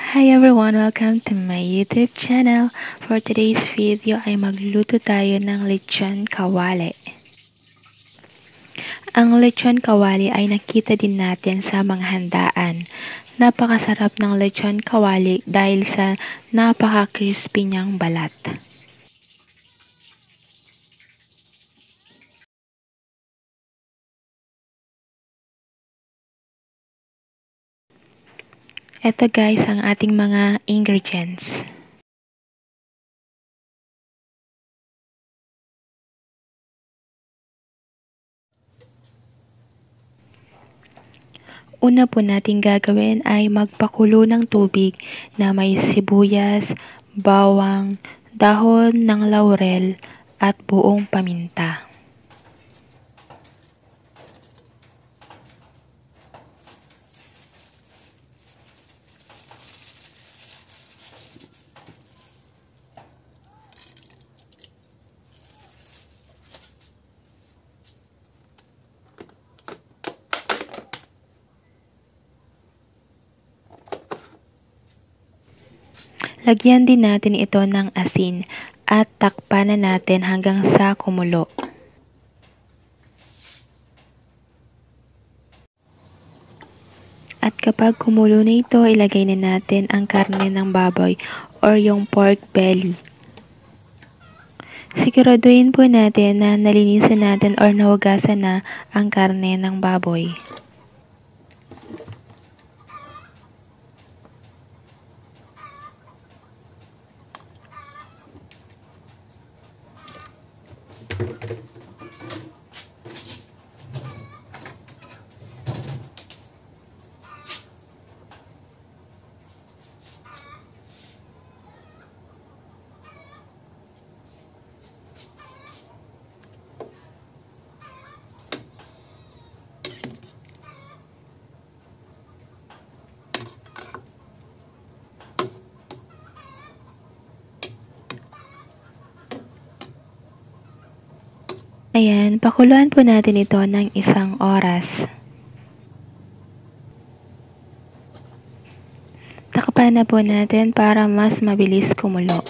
Hi everyone! Welcome to my YouTube channel. For today's video ay magluto tayo ng lechon kawali. Ang lechon kawali ay nakita din natin sa mga handaan. Napakasarap ng lechon kawali dahil sa napaka-crispy niyang balat. Ito guys ang ating mga ingredients. Una po nating gagawin ay magpakulo ng tubig na may sibuyas, bawang, dahon ng laurel at buong paminta. Lagyan din natin ito ng asin at takpan na natin hanggang sa kumulo. At kapag kumulo na ito, ilagay na natin ang karne ng baboy or yung pork belly. Siguraduhin po natin na nalinisan natin or nahugasan na ang karne ng baboy. Ayan, pakuluan po natin ito ng 1 oras. Takpan na po natin para mas mabilis kumulo.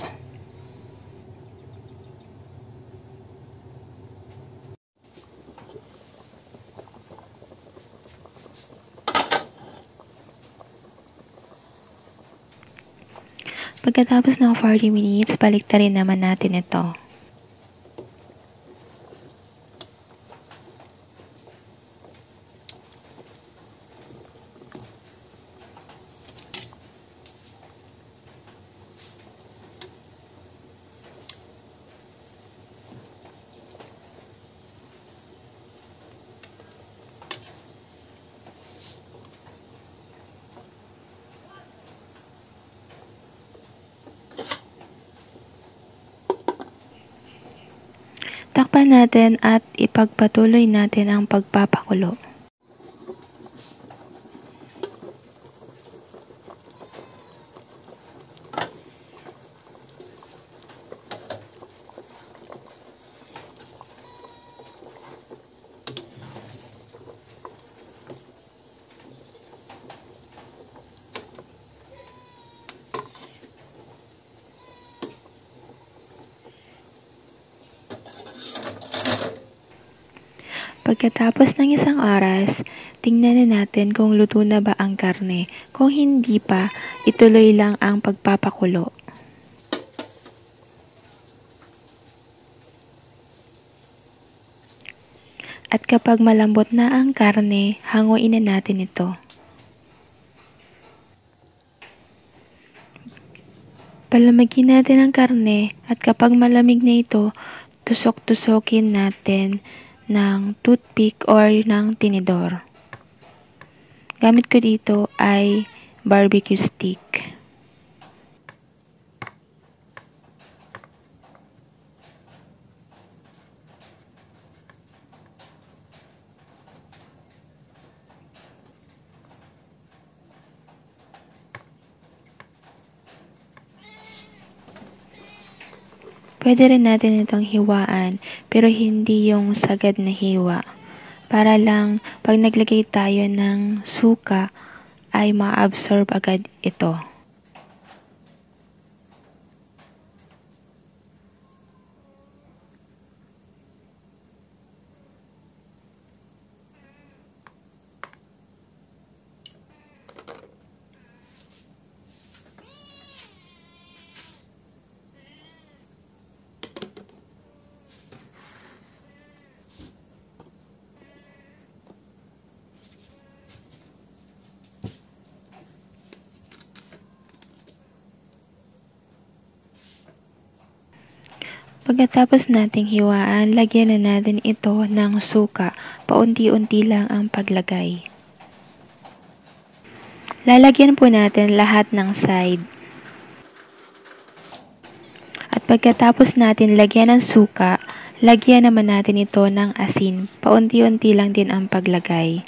Pagkatapos ng 40 minutes, baliktarin naman natin ito. Takpan natin at ipagpatuloy natin ang pagpapakulo. Pagkatapos ng 1 oras, tingnan na natin kung luto na ba ang karne. Kung hindi pa, ituloy lang ang pagpapakulo. At kapag malambot na ang karne, hanguin na natin ito. Palamigin natin ang karne at kapag malamig na ito, tusok-tusokin natin ng toothpick or ng tinidor. Gamit ko dito ay barbecue stick. Pwede rin natin itong hiwaan, pero hindi yung sagad na hiwa. Para lang, pag naglagay tayo ng suka, ay ma-absorb agad ito. Pagkatapos nating hiwaan, lagyan na natin ito ng suka. Paunti-unti lang ang paglagay. Lalagyan po natin lahat ng side. At pagkatapos natin lagyan ng suka, lagyan naman natin ito ng asin. Paunti-unti lang din ang paglagay.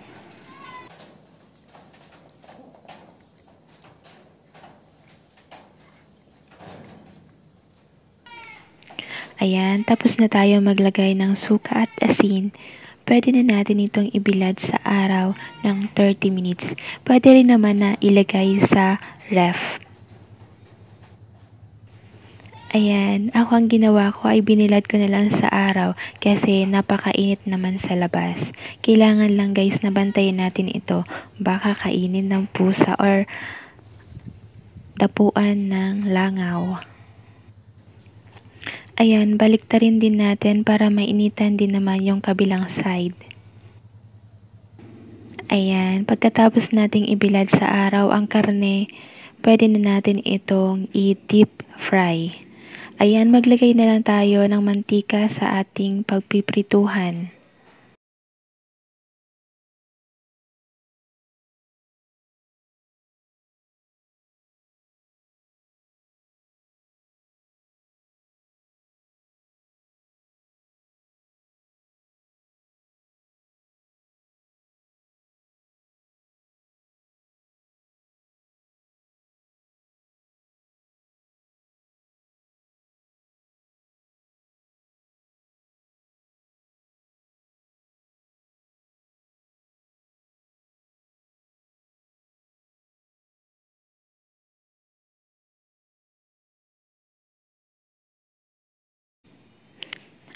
Ayan, tapos na tayo maglagay ng suka at asin. Pwede na natin itong ibilad sa araw ng 30 minutes. Pwede rin naman na ilagay sa ref. Ayan, ako ang ginawa ko ay binilad ko na lang sa araw kasi napakainit naman sa labas. Kailangan lang guys na bantayan natin ito. Baka kainin ng pusa or dapuan ng langaw. Ayan, baliktarin din natin para mainitan din naman yung kabilang side. Ayan, pagkatapos nating ibilad sa araw ang karne, pwede na natin itong i-deep fry. Ayan, maglagay na lang tayo ng mantika sa ating pagpiprituhan.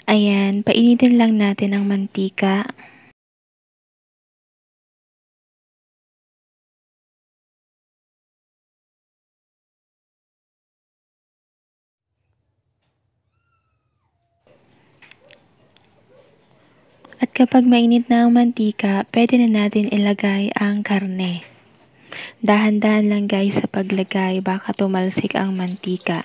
Ayan, painitin lang natin ang mantika. At kapag mainit na ang mantika, pwede na natin ilagay ang karne. Dahan-dahan lang guys sa paglagay, baka tumalsik ang mantika.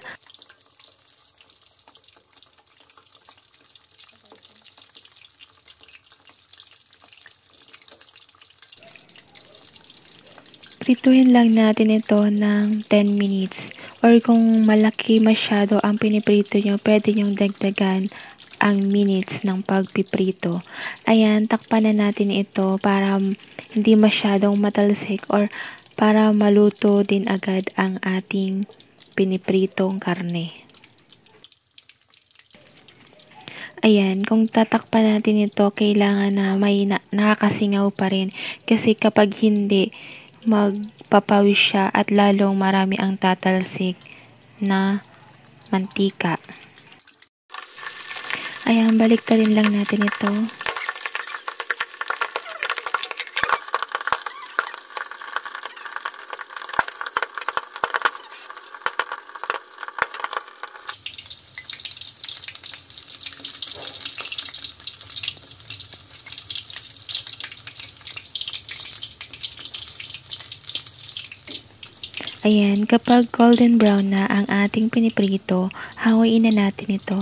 Prituhin lang natin ito ng 10 minutes. Or kung malaki masyado ang piniprito nyo, pwede nyong dagdagan ang minutes ng pagpiprito. Ayan, takpan na natin ito para hindi masyadong matalsik or para maluto din agad ang ating pinipritong karne. Ayan, kung tatakpan natin ito, kailangan na may nakakasingaw pa rin. Kasi kapag hindi, magpapawis siya at lalong marami ang tatalsik na mantika. Ayan, baliktarin lang natin ito. Ayan, kapag golden brown na ang ating piniprito, hanguin na natin ito.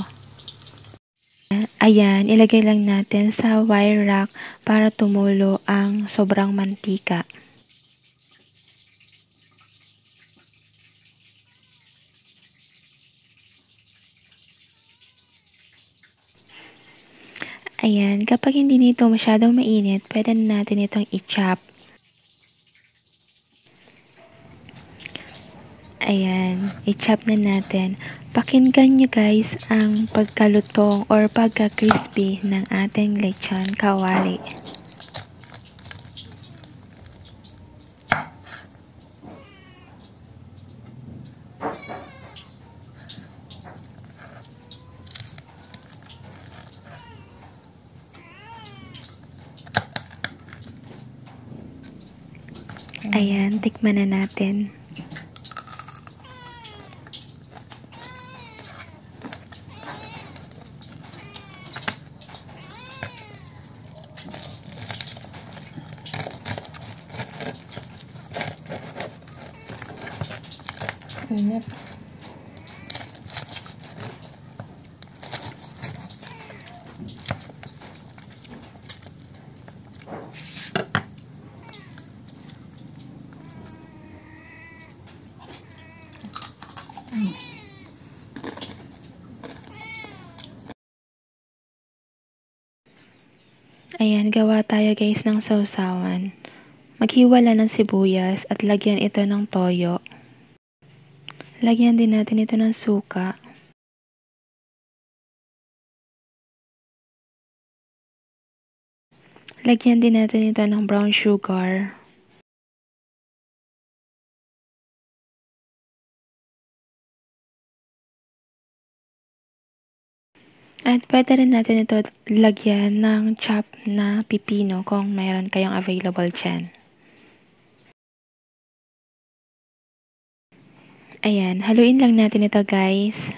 Ayan, ilagay lang natin sa wire rack para tumulo ang sobrang mantika. Ayan, kapag hindi nito masyadong mainit, pwede na natin itong i-chop. Ayan, i-chop na natin. Pakinggan nyo guys ang pagkalutong or pagka-crispy ng ating lechon kawali. Ayan, tikman na natin. Init. Ayan, gawa tayo guys ng sausawan. Maghiwala ng sibuyas at lagyan ito ng toyo. Lagyan din natin ito ng suka. Lagyan din natin ito ng brown sugar. At pwede rin natin ito lagyan ng chop na pipino kung mayroon kayong available dyan. Ayan, haluin lang natin ito guys.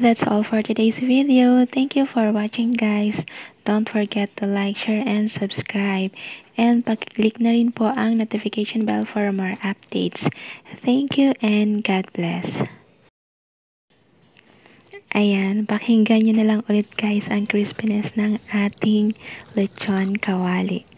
That's all for today's video. Thank you for watching guys. Don't forget to like, share, and subscribe. And pag-click na rin po ang notification bell for more updates. Thank you and God bless. Ayan, pakinggan nyo na lang ulit guys ang crispiness ng ating lechon kawali.